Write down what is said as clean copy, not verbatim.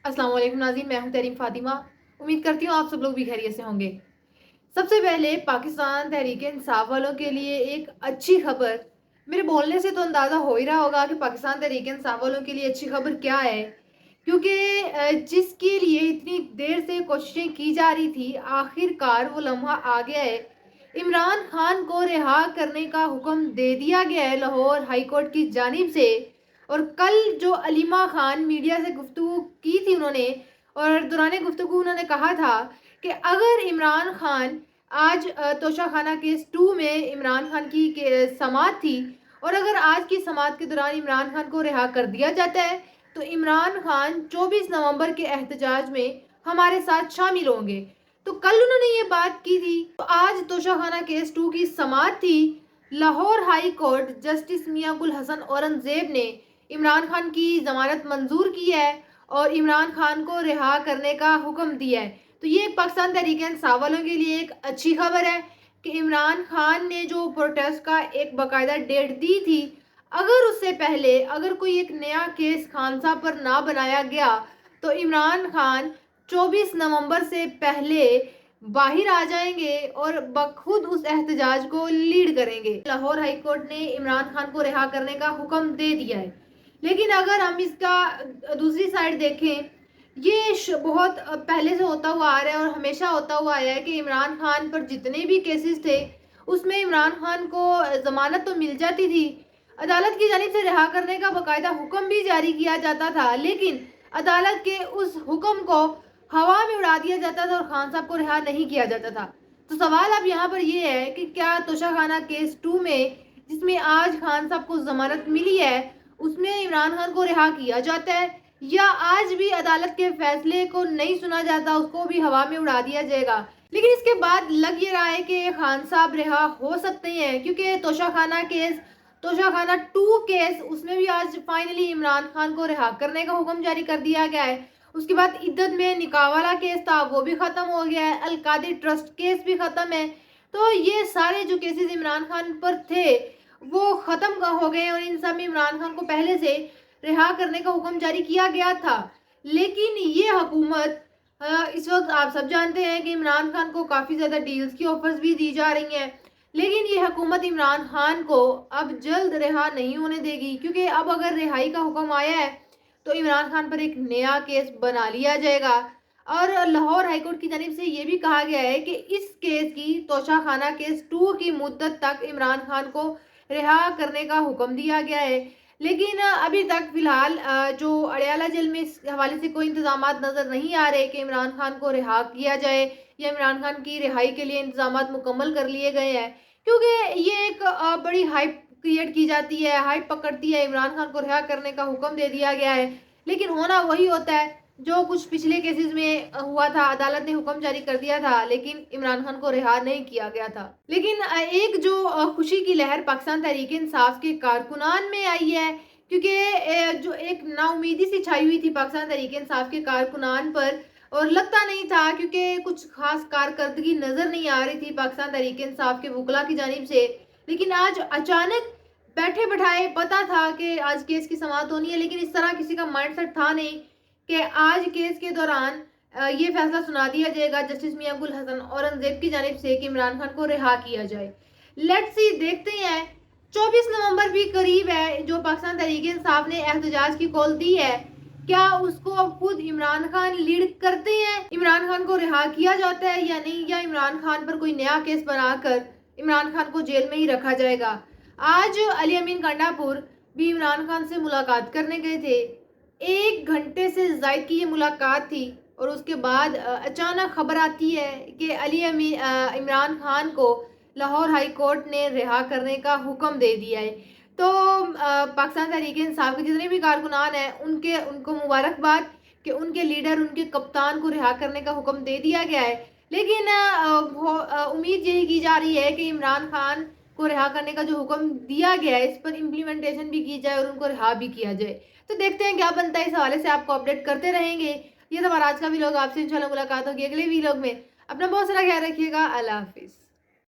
अस्सलाम वालेकुम नाज़रीन, मैं हूं तहरीम फातिमा। उम्मीद करती हूँ आप सब लोग भी खैरियत से होंगे। सबसे पहले पाकिस्तान तहरीक इंसाफ वालों के लिए एक अच्छी खबर। मेरे बोलने से तो अंदाज़ा हो ही रहा होगा कि पाकिस्तान तहरीक इंसाफ वालों के लिए अच्छी खबर क्या है, क्योंकि जिसके लिए इतनी देर से कोशिशें की जा रही थी, आखिरकार वो लम्हा आ गया है। इमरान खान को रिहा करने का हुक्म दे दिया गया है लाहौर हाई कोर्ट की जानिब से। और कल जो अलीमा खान मीडिया से गुफ्तगू की थी उन्होंने, और दौरान गुफ्तगू उन्होंने कहा था कि अगर इमरान खान आज तोशा खाना केस 2 में इमरान खान की समाअत थी, और अगर आज की समाअत के दौरान इमरान खान को रिहा कर दिया जाता है तो इमरान खान 24 नवंबर के एहतजाज में हमारे साथ शामिल होंगे। तो कल उन्होंने ये बात की थी। तो आज तोशा खाना केस 2 की समाअत थी। लाहौर हाई कोर्ट जस्टिस मियां गुल हसन औरंगजेब ने इमरान खान की जमानत मंजूर की है और इमरान खान को रिहा करने का हुक्म दिया है। तो ये पाकिस्तान तहरीक इंसाफ वालों के लिए एक अच्छी खबर है कि इमरान खान ने जो प्रोटेस्ट का एक बाकायदा डेट दी थी, अगर उससे पहले अगर कोई एक नया केस खान साहब पर ना बनाया गया तो इमरान खान 24 नवंबर से पहले बाहर आ जाएंगे और बखुद उस एहतजाज को लीड करेंगे। लाहौर हाई कोर्ट ने इमरान खान को रिहा करने का हुक्म दे दिया है। लेकिन अगर हम इसका दूसरी साइड देखें, ये बहुत पहले से होता हुआ आ रहा है और हमेशा होता हुआ आया है कि इमरान खान पर जितने भी केसेस थे उसमें इमरान खान को जमानत तो मिल जाती थी, अदालत की जानिब से रिहा करने का बाकायदा हुक्म भी जारी किया जाता था, लेकिन अदालत के उस हुक्म को हवा में उड़ा दिया जाता था और खान साहब को रिहा नहीं किया जाता था। तो सवाल अब यहाँ पर यह है कि क्या तोशा खाना केस 2 में, जिसमें आज खान साहब को जमानत मिली है, उसमें इमरान खान को रिहा किया जाता है, या आज भी अदालत के फैसले को नहीं सुना जाता, उसको भी हवा में उड़ा दिया जाएगा। लेकिन इसके बाद लग ये रहा है कि खान साहब रिहा हो सकते हैं, क्योंकि तोशा खाना केस, तोशा खाना 2 केस, उसमें भी आज फाइनली इमरान खान को रिहा करने का हुक्म जारी कर दिया गया है। उसके बाद इद्दत में निकाह वाला केस था, वो भी खत्म हो गया है। अल कादिर ट्रस्ट केस भी खत्म है। तो ये सारे जो केसेस इमरान खान पर थे वो खत्म हो गए और इन सब में इमरान खान को पहले से रिहा करने का हुक्म जारी किया गया था। लेकिन ये हुकूमत, इस वक्त आप सब जानते हैं कि इमरान खान को काफ़ी ज़्यादा डील्स की ऑफर्स भी दी जा रही हैं, लेकिन ये हुकूमत इमरान खान को अब जल्द रिहा नहीं होने देगी, क्योंकि अब अगर रिहाई का हुक्म आया है तो इमरान खान पर एक नया केस बना लिया जाएगा। और लाहौर हाईकोर्ट की जानिब से ये भी कहा गया है कि इस केस की, तोशा खाना केस 2 की मुद्दत तक इमरान खान को रिहा करने का हुक्म दिया गया है। लेकिन अभी तक फिलहाल जो अडयाला जेल में इस हवाले से कोई इंतजाम नज़र नहीं आ रहे कि इमरान खान को रिहा किया जाए या इमरान खान की रिहाई के लिए इंतजाम मुकम्मल कर लिए गए हैं, क्योंकि ये एक बड़ी हाइप क्रिएट की जाती है, हाइप पकड़ती है। इमरान खान को रिहा करने का हुक्म दे दिया गया है, लेकिन होना वही होता है जो कुछ पिछले केसेस में हुआ था। अदालत ने हुक्म जारी कर दिया था लेकिन इमरान खान को रिहा नहीं किया गया था। लेकिन एक जो खुशी की लहर पाकिस्तान तहरीक इंसाफ के कारकुनान में आई है, क्योंकि जो एक नाउमीदी सी छाई हुई थी पाकिस्तान तहरीक इंसाफ के कारकुनान पर, और लगता नहीं था, क्योंकि कुछ खास कारकर्दगी नजर नहीं आ रही थी पाकिस्तान तहरीक इंसाफ के वकला की जानिब से। लेकिन आज अचानक बैठे बैठाए पता था कि आज केस की समाअत होनी है, लेकिन इस तरह किसी का माइंडसेट था नहीं कि आज केस के दौरान ये फैसला सुना दिया जाएगा जस्टिस मियां गुल हसन औरंगजेब की जानिब से कि इमरान खान को रिहा किया जाए। लेट्स सी, देखते हैं। 24 नवंबर भी करीब है, जो पाकिस्तान तहरीक इंसाफ ने एहतजाज की कॉल दी है, क्या उसको अब खुद इमरान खान लीड करते हैं, इमरान खान को रिहा किया जाता है या नहीं, या इमरान खान पर कोई नया केस बनाकर इमरान खान को जेल में ही रखा जाएगा। आज अली अमीन कंडापुर भी इमरान खान से मुलाकात करने गए थे। 1 घंटे से ज़ायद की ये मुलाकात थी और उसके बाद अचानक खबर आती है कि इमरान खान को लाहौर हाई कोर्ट ने रिहा करने का हुक्म दे दिया है। तो पाकिस्तान तहरीक इंसाफ के जितने भी कारकुनान हैं उनको मुबारकबाद कि उनके लीडर, उनके कप्तान को रिहा करने का हुक्म दे दिया गया है। लेकिन उम्मीद यही की जा रही है कि इमरान खान को रिहा करने का जो हुक्म दिया गया है, इस पर इम्प्लीमेंटेशन भी की जाए और उनको रिहा भी किया जाए। तो देखते हैं क्या बनता है। इस हवाले से आपको अपडेट करते रहेंगे। ये तो हमारा आज का वीलॉग, आपसे इंशाल्लाह मुलाकात होगी अगले वीलॉग में। अपना बहुत सारा ख्याल रखिएगा। अल्लाह हाफिज़।